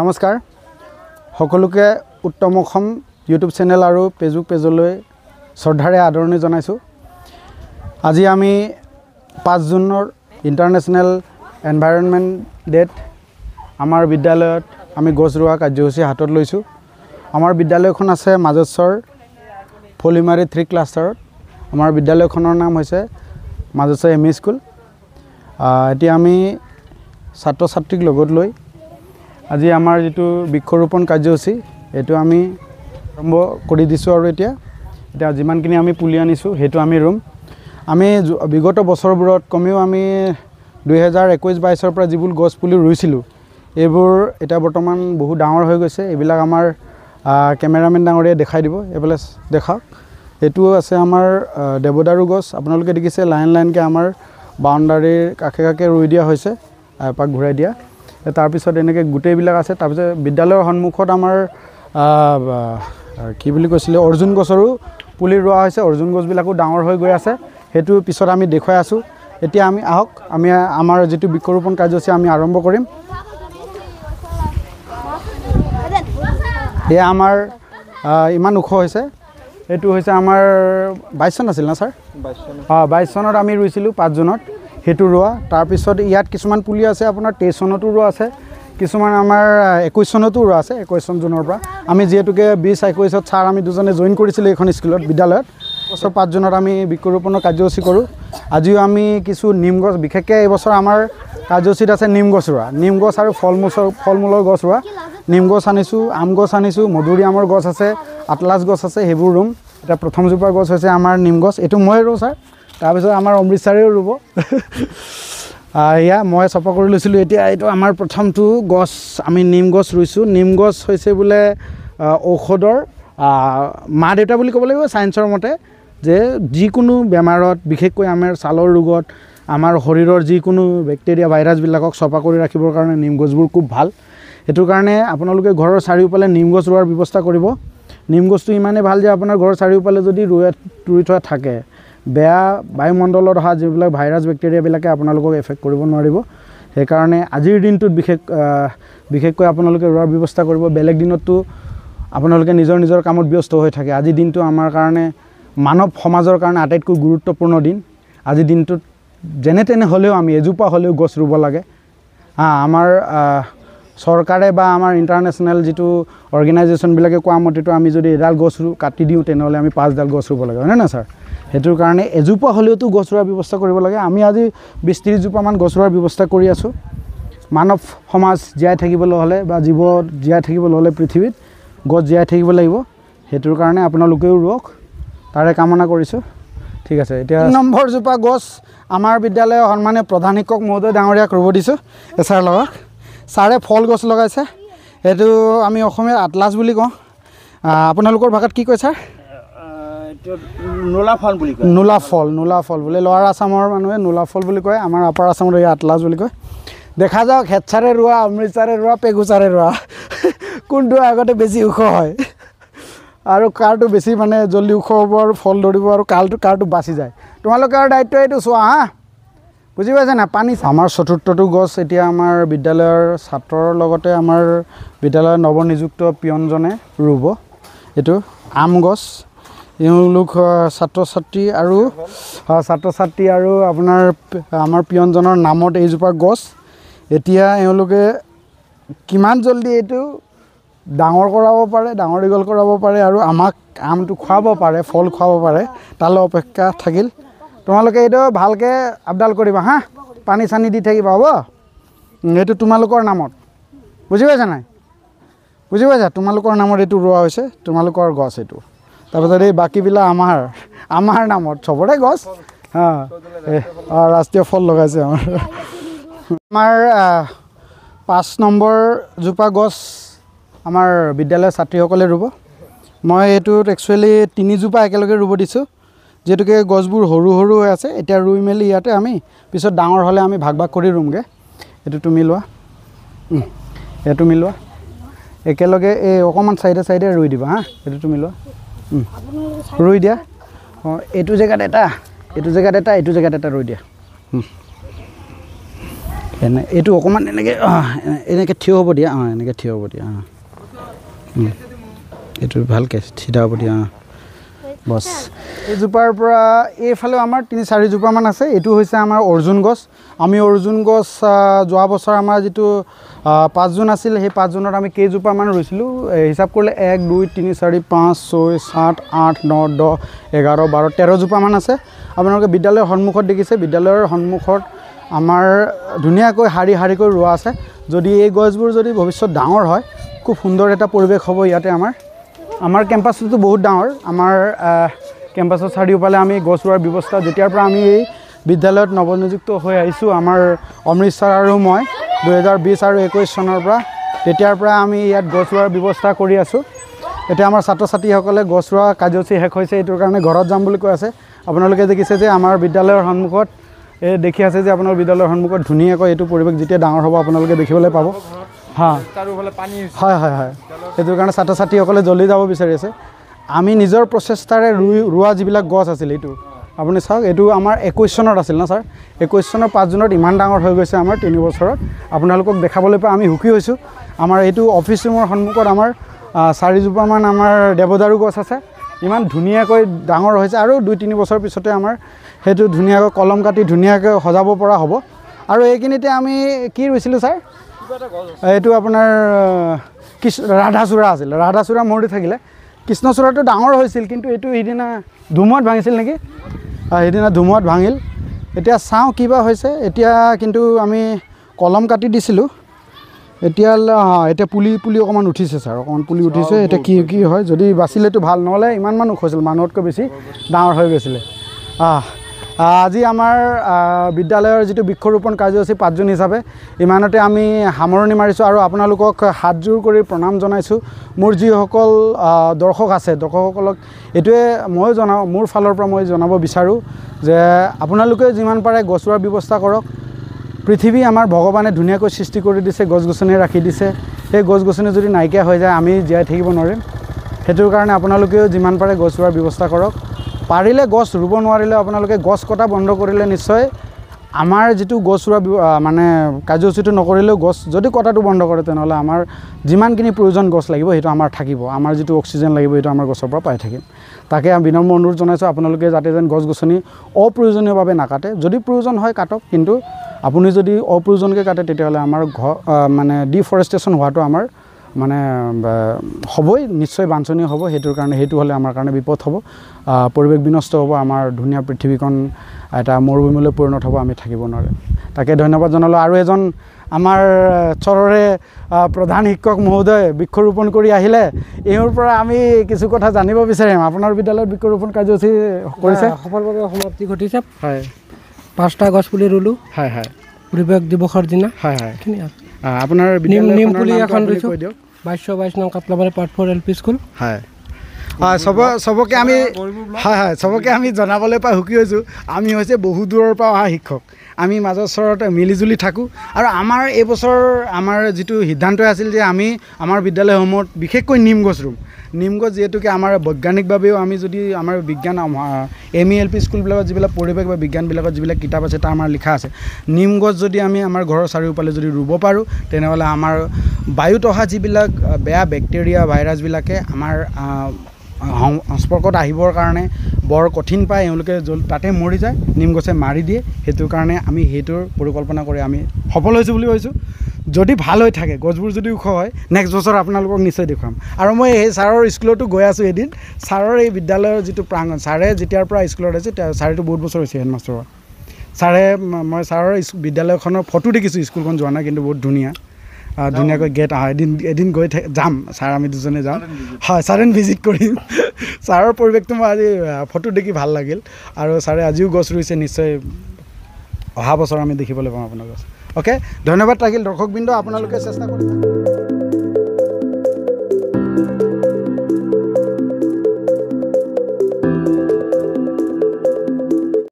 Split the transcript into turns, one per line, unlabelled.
নমস্কাৰ সকলোকে উত্তম Assam YouTube channel আৰু ফেচবুক পেজলৈ শ্ৰদ্ধাৰে আদৰণি জনাইছোঁ। আজি আমি 5 জুনৰ ইণ্টাৰনেশ্যনেল এনভাইৰনমেণ্ট ডেত আমাৰ বিদ্যালয়ত আমি গছ ৰোৱা কাৰ্যসূচী হাতত লৈছোঁ। আমাৰ বিদ্যালয়খন আছে মাজেশ্বৰ ফলিমাৰী 3 ক্লাষ্টাৰত। আমাৰ বিদ্যালয়খনৰ নাম হৈছে মাজেশ্বৰ এমই স্কুল। এতিয়া আমি ছাত্ৰ ছাত্ৰীক লগত লৈ আজি আমাৰ যেটো বৃক্ষৰোপণ কাৰ্যসূচী এটো আমি আৰম্ভ কৰি দিছোঁ আৰু এতিয়া যিমানখিনি আমি পুলি আনিছোঁ হেতু আমি ৰুম। আমি বিগত বছৰবোৰত কমেও আমি 2021-22 পৰা যিবোৰ গছ পুলি ৰুইছিলোঁ এইবোৰ এতিয়া বৰ্তমান বহু ডাঙৰ হৈ গৈছে। এইবিলাক আমাৰ কেমেৰামেন ডাঙৰীয়ে দেখাই দিব। এইফালে দেখাওক। এটো আছে আমাৰ দেৱদাৰু গছ। আপোনালোকে দেখিছে লাইন লাইনকৈ আমাৰ বাউণ্ডাৰীৰ কাষে কাষে ৰুই দিয়া হৈছে, এপাক ঘূৰাই দিয়া। তাৰপিছত এনেকৈ গোটেইবিলাক আছে। তাৰপিছত বিদ্যালয়ৰ সন্মুখত আমাৰ কি বুলি কৈছিলে অৰ্জুন গছৰো পুলি ৰোৱা হৈছে। অৰ্জুন গছবিলাকো ডাঙৰ হৈ গৈ আছে, সেইটো পিছত আমি দেখুৱাই আছোঁ। এতিয়া আমি আহক, আমি আমাৰ যেটো বৃক্ষৰোপণ কাৰ্যসূচী আমি আৰম্ভ কৰিম। এয়া আমাৰ ইমান ওখ হৈছে। এইটো হৈছে আমাৰ 22 চন আছিল না ছাৰ? 22 চনত আমি ৰুইছিলোঁ 5 জুনত সেইটো ৰোৱা। তাৰপিছত ইয়াত কিছুমান পুলি আছে আপোনাৰ 23 চনতো ৰোৱা আছে, কিছুমান আমাৰ 21 চনতো ৰোৱা আছে। 21 চন জুনৰ পৰা আমি যিহেতুকে 20-21ত ছাৰ আমি দুজনে জইন কৰিছিলোঁ এইখন স্কুলত বিদ্যালয়ত। বছৰ 5 জুনত আমি বৃক্ষৰোপণৰ কাৰ্যসূচী কৰোঁ। আজিও আমি কিছু নিম গছ, বিশেষকৈ এইবছৰ আমাৰ কাৰ্যসূচীত আছে নিম গছ ৰোৱা, নিম গছ আৰু ফল মূলৰ গছ ৰোৱা। নিম গছ আনিছোঁ, আম গছ আনিছোঁ, মধুৰি আমৰ গছ আছে, আটলাছ গছ আছে, সেইবোৰ ৰুম। এতিয়া প্ৰথম জোপা গছ হৈছে আমাৰ নিম গছ। এইটো মই ৰুওঁ ছাৰ, তাৰপিছত আমাৰ অমৃত ছাৰেও ৰুব। এয়া মই চপা কৰি লৈছিলোঁ। এতিয়া এইটো আমাৰ প্ৰথমটো গছ, আমি নিম গছ ৰুইছোঁ। নিম গছ হৈছে বোলে ঔষধৰ মা দেউতা বুলি ক'ব লাগিব ছায়েন্সৰ মতে, যে যিকোনো বেমাৰত, বিশেষকৈ আমাৰ ছালৰ ৰোগত, আমাৰ শৰীৰৰ যিকোনো বেক্টেৰিয়া ভাইৰাছবিলাকক চপা কৰি ৰাখিবৰ কাৰণে নিম গছবোৰ খুব ভাল। সেইটো কাৰণে আপোনালোকে ঘৰৰ চাৰিওফালে নিম গছ ৰোৱাৰ ব্যৱস্থা কৰিব। নিম গছটো ইমানেই ভাল যে আপোনাৰ ঘৰৰ চাৰিওফালে যদি ৰুই থোৱা থাকে, বেয়া বায়ুমণ্ডলত অহা যিবিলাক ভাইৰাছ বেক্টেৰিয়াবিলাকে আপোনালোকক এফেক্ট কৰিব নোৱাৰিব। সেইকাৰণে আজিৰ দিনটোত বিশেষকৈ আপোনালোকে ৰোৱাৰ ব্যৱস্থা কৰিব। বেলেগ দিনততো আপোনালোকে নিজৰ কামত ব্যস্ত হৈ থাকে। আজিৰ দিনটো আমাৰ কাৰণে, মানৱ সমাজৰ কাৰণে আটাইতকৈ গুৰুত্বপূৰ্ণ দিন। আজিৰ দিনটোত যেনে তেনে হ'লেও আমি এজোপা হ'লেও গছ ৰুব লাগে। আমাৰ চৰকাৰে বা আমাৰ ইণ্টাৰনেশ্যনেল যিটো অৰ্গেনাইজেশ্যনবিলাকে কোৱা মতেতো আমি যদি এডাল গছ কাটি দিওঁ তেনেহ'লে আমি 5ডাল গছ ৰুব লাগে, হয়নে না ছাৰ? সেইটোৰ কাৰণে এজোপা হ'লেওতো গছ ৰোৱাৰ ব্যৱস্থা কৰিব লাগে। আমি আজি 20-30 জোপামান গছ ৰোৱাৰ ব্যৱস্থা কৰি আছোঁ। মানৱ সমাজ জীয়াই থাকিবলৈ হ'লে বা জীৱ জীয়াই থাকিবলৈ হ'লে পৃথিৱীত গছ জীয়াই থাকিব লাগিব। সেইটোৰ কাৰণে আপোনালোকেও ৰুৱক, তাৰে কামনা কৰিছোঁ। ঠিক আছে। এতিয়া 3 নম্বৰ জোপা গছ আমাৰ বিদ্যালয়ৰ সন্মানীয় প্ৰধান শিক্ষক মহোদয় ডাঙৰীয়াক ৰুব দিছোঁ। ছাৰ লগাওক। ছাৰে ফল গছ লগাইছে। সেইটো আমি অসমীয়াত আটলাছ বুলি কওঁ। আপোনালোকৰ ভাষাত কি কয় ছাৰ? নোলা ফল বুলি লোৱাৰ আছামৰ মানুহে নোলা ফল বুলি কয়, আমাৰ আপাৰ আছামত এই আটলাছ বুলি কয়। দেখা যাওক হেডছাৰে ৰোৱা, অমৃতচাৰে ৰোৱা, পেগুচাৰে ৰোৱা কোনটো আগতে বেছি ওখ হয় আৰু কাৰটো বেছি মানে জল্দি ওখ হ'ব আৰু ফল ধৰিব আৰু কাৰটো বাচি যায়। তোমালোকে আৰু দায়িত্ব এইটো চোৱা, বুজি পাইছে না? পানী আমাৰ 4ৰ্থটো গছ এতিয়া আমাৰ বিদ্যালয়ৰ ছাত্ৰৰ লগতে আমাৰ বিদ্যালয়ৰ নৱনিযুক্ত পিয়নজনে ৰুব। এইটো আম গছ। এওঁলোক ছাত্ৰ ছাত্ৰী আৰু আপোনাৰ আমাৰ পিয়নজনৰ নামত এইজোপা গছ। এতিয়া এওঁলোকে কিমান জল্দি এইটো ডাঙৰ কৰাব পাৰে, ডাঙৰ দীঘল কৰাব পাৰে আৰু আমাক আমটো খুৱাব পাৰে, ফল খুৱাব পাৰে, তালৈ অপেক্ষা থাকিল। তোমালোকে এইটো ভালকৈ আপডাল কৰিবা, পানী চানী দি থাকিবা, হ'ব? এইটো তোমালোকৰ নামত, বুজি পাইছা নাই? বুজি পাইছা? তোমালোকৰ নামত এইটো ৰোৱা হৈছে, তোমালোকৰ গছ এইটো। তাৰপিছত এই বাকীবিলাক আমাৰ নামত চবৰে গছ। ৰাষ্ট্ৰীয় ফল লগাইছে আমাৰ 5 নম্বৰ জোপা গছ আমাৰ বিদ্যালয়ৰ ছাত্ৰীসকলে ৰুব। মই এইটোত একচুৱেলি 3 জোপা একেলগে ৰুব দিছোঁ, যিহেতুকে গছবোৰ সৰু হৈ আছে। এতিয়া ৰুই মেলি ইয়াতে আমি পিছত ডাঙৰ হ'লে আমি ভাগ কৰি ৰুমগৈ। এইটো তুমি লোৱা, এইটো মিলোৱা একেলগে, এই অকণমান চাইডে ৰুই দিবা। এইটো তুমি লোৱা, ৰুই দিয়া। এইটো জেগাত এটা, এইটো জেগাত এটা ৰুই দিয়া। এইটো অকণমান এনেকৈ থিয় হ'ব দিয়া এনেকৈ থিয় হ'ব দিয়া এইটো ভালকৈ চিধা হ'ব দিয়া বছ এইজোপাৰ পৰা এইফালেও আমাৰ 3-4 জোপামান আছে এইটো হৈছে আমাৰ অৰ্জুন গছ আমি অৰ্জুন গছ যোৱা বছৰ আমাৰ যিটো 5 জুন আছিল সেই 5 জুনত আমি কেইজোপামান ৰুইছিলোঁ হিচাপ কৰিলে 1 2 3 4 5 6 7 8 9 10 11 12 13 জোপামান আছে আপোনালোকে বিদ্যালয়ৰ সন্মুখত দেখিছে বিদ্যালয়ৰ সন্মুখত আমাৰ ধুনীয়াকৈ শাৰী শাৰীকৈ ৰোৱা আছে যদি এই গছবোৰ যদি ভৱিষ্যত ডাঙৰ হয় খুব সুন্দৰ এটা পৰিৱেশ হ'ব ইয়াতে আমাৰ কেম্পাছটো বহুত ডাঙৰ আমাৰ কেম্পাছৰ চাৰিওফালে আমি গছ ৰোৱাৰ ব্যৱস্থা যেতিয়াৰ পৰা আমি এই বিদ্যালয়ত নৱনিযুক্ত হৈ আহিছোঁ আমাৰ অমৃত ছাৰ আৰু মই 2020 আৰু 21 চনৰ পৰা তেতিয়াৰ পৰা আমি ইয়াত গছ ৰোৱাৰ ব্যৱস্থা কৰি আছোঁ এতিয়া আমাৰ ছাত্ৰ ছাত্ৰীসকলে গছ ৰোৱা কাৰ্যসূচী শেষ হৈছে এইটোৰ কাৰণে ঘৰত যাম বুলি কৈ আছে আপোনালোকে দেখিছে যে আমাৰ বিদ্যালয়ৰ সন্মুখত এই দেখি আছে যে আপোনাৰ বিদ্যালয়ৰ সন্মুখত ধুনীয়াকৈ এইটো পৰিৱেশ যেতিয়া ডাঙৰ হ'ব আপোনালোকে দেখিবলৈ পাব হয় সেইটোৰ কাৰণে ছাত্ৰ ছাত্ৰীসকলে জল্দি যাব বিচাৰি আছে আমি নিজৰ প্ৰচেষ্টাৰে ৰোৱা যিবিলাক গছ আছিল এইটো আপুনি চাওক এইটো আমাৰ 21 চনত আছিল না ছাৰ 21 চনৰ 5 জুনত ইমান ডাঙৰ হৈ গৈছে আমাৰ 3 বছৰত আপোনালোকক দেখাবলৈ পাই আমি সুখী হৈছোঁ আমাৰ এইটো অফিচ ৰুমৰ সন্মুখত আমাৰ 4 জোপামান আমাৰ দেৱদাৰু গছ আছে ইমান ধুনীয়াকৈ ডাঙৰ হৈছে আৰু 2-3 বছৰ পিছতে আমাৰ সেইটো ধুনীয়াকৈ কলম কাটি ধুনীয়াকৈ সজাব পৰা হ'ব আৰু এইখিনিতে আমি কি ৰুইছিলোঁ ছাৰ এইটো আপোনাৰ ৰাধাচূড়া আছিল ৰাধাচূড়া মৰি থাকিলে কৃষ্ণচূড়াটো ডাঙৰ হৈছিল কিন্তু এইটো সিদিনা ধুমুহাত ভাঙিছিল নেকি সিদিনা ধুমুহাত ভাঙিল এতিয়া চাওঁ কিবা হৈছে এতিয়া কিন্তু আমি কলম কাটি দিছিলোঁ এতিয়া পুলি অকণমান উঠিছে ছাৰ অকণমান পুলি উঠিছে এতিয়া কি হয় যদি বাচিলেতো ভাল নহ'লে ইমানমান ওখ হৈছিল মানুহতকৈ বেছি ডাঙৰ হৈ গৈছিলে আজি আমাৰ বিদ্যালয়ৰ যিটো বৃক্ষৰোপণ কাৰ্যসূচী 5 জুন হিচাপে ইমানতে আমি সামৰণি মাৰিছোঁ আৰু আপোনালোকক হাতযোৰ কৰি প্ৰণাম জনাইছোঁ মোৰ যিসকল দৰ্শক আছে দৰ্শকসকলক এইটোৱে মই মোৰ ফালৰ পৰা মই জনাব বিচাৰোঁ যে আপোনালোকে যিমান পাৰে গছ ৰোৱাৰ ব্যৱস্থা কৰক পৃথিৱী আমাৰ ভগৱানে ধুনীয়াকৈ সৃষ্টি কৰি দিছে গছ গছনি ৰাখি দিছে সেই গছ গছনি যদি নাইকিয়া হৈ যায় আমি জীয়াই থাকিব নোৱাৰিম সেইটোৰ কাৰণে আপোনালোকেও যিমান পাৰে গছ ৰোৱাৰ ব্যৱস্থা কৰক পাৰিলে গছ ৰুব নোৱাৰিলে আপোনালোকে গছ কটা বন্ধ কৰিলে নিশ্চয় আমাৰ যিটো গছ ৰোৱা মানে কাৰ্যসূচীটো নকৰিলেও গছ যদি কটাটো বন্ধ কৰে তেনেহ'লে আমাৰ যিমানখিনি প্ৰয়োজন গছ লাগিব সেইটো আমাৰ থাকিব আমাৰ যিটো অক্সিজেন লাগিব সেইটো আমাৰ গছৰ পৰা পাই থাকিম তাকে আমি বিনম্ৰ অনুৰোধ জনাইছোঁ আপোনালোকে যাতে যেন গছ গছনি অপ্ৰয়োজনীয়ভাৱে নাকাটে যদি প্ৰয়োজন হয় কাটক কিন্তু আপুনি যদি অপ্ৰয়োজনকৈ কাটে তেতিয়াহ'লে আমাৰ মানে ডিফৰেষ্টেশ্যন হোৱাটো আমাৰ মানে হ'বই নিশ্চয় বাঞ্ছনীয় হ'ব সেইটোৰ কাৰণে সেইটো হ'লে আমাৰ কাৰণে বিপদ হ'ব পৰিৱেশ বিনষ্ট হ'ব আমাৰ ধুনীয়া পৃথিৱীখন এটা মৰুভূমিলৈ পৰিণত হ'ব আমি থাকিব নোৱাৰিম তাকে ধন্যবাদ জনালোঁ আৰু এজন আমাৰ চৰৰে প্ৰধান শিক্ষক মহোদয় বৃক্ষৰোপণ কৰি আহিলে এওঁৰ পৰা আমি কিছু কথা জানিব বিচাৰিম আপোনাৰ বিদ্যালয়ত বৃক্ষৰোপণ কাৰ্যসূচী কৰিছে
সফলভাৱে সমাপ্তি ঘটিছে
হয়
5টা গছ পুলি ৰুলোঁ
হয়
পৰিৱেশ দিৱসৰ দিনা
হয় আপোনাৰ
নিম পুলি এখন ৰুইছোঁ 2222 নং কাটলাবাৰী পাৰ্ট 4 LP স্কুল
হয় চবকে আমি চবকে আমি জনাবলৈ পাই সুখী হৈছোঁ আমি হৈছে বহু দূৰৰ পৰা অহা শিক্ষক আমি মাজৰ চৰতে মিলিজুলি থাকোঁ আৰু আমাৰ এইবছৰ আমাৰ যিটো সিদ্ধান্ত আছিল যে আমি আমাৰ বিদ্যালয়সমূহত বিশেষকৈ নিম গছ ৰুম নিম গছ যিহেতুকে আমাৰ বৈজ্ঞানিকভাৱেও আমি যদি আমাৰ বিজ্ঞান ME LP স্কুলবিলাকত যিবিলাক পৰিৱেশ বা বিজ্ঞানবিলাকত যিবিলাক কিতাপ আছে তাৰ আমাৰ লিখা আছে নিম গছ যদি আমি আমাৰ ঘৰৰ চাৰিওফালে যদি ৰুব পাৰোঁ তেনেহ'লে আমাৰ বায়ুত অহা যিবিলাক বেয়া বেক্টেৰিয়া ভাইৰাছবিলাকে আমাৰ সংস্পৰ্শত আহিবৰ কাৰণে বৰ কঠিন পায় এওঁলোকে তাতে মৰি যায় নিম গছে মাৰি দিয়ে সেইটোৰ কাৰণে আমি সেইটোৰ পৰিকল্পনা কৰি আমি সফল হৈছোঁ বুলি ভাবিছোঁ যদি ভাল হৈ থাকে গছবোৰ যদি ওখ হয় নেক্সট বছৰ আপোনালোকক নিশ্চয় দেখুৱাম আৰু মই সেই ছাৰৰ স্কুলতো গৈ আছোঁ এদিন ছাৰৰ এই বিদ্যালয়ৰ যিটো প্ৰাংগণ ছাৰে যেতিয়াৰ পৰা স্কুলত আছে ছাৰেতো বহুত বছৰ হৈছে হেডমাষ্টাৰৰ ছাৰে মই ছাৰৰ বিদ্যালয়খনৰ ফটো দেখিছোঁ স্কুলখন যোৱা নাই কিন্তু বহুত ধুনীয়াকৈ গেট এদিন গৈ যাম ছাৰ আমি দুজনে যাম হয় ছাডেন ভিজিট কৰিম ছাৰৰ পৰিৱেশটো মই আজি ফটো দেখি ভাল লাগিল আৰু ছাৰে আজিও গছ ৰুইছে নিশ্চয় অহা বছৰ আমি দেখিবলৈ পাম আপোনাৰ গছ অ'কে ধন্যবাদ থাকিল দৰ্শকবৃন্দ আপোনালোকে চেষ্টা কৰিব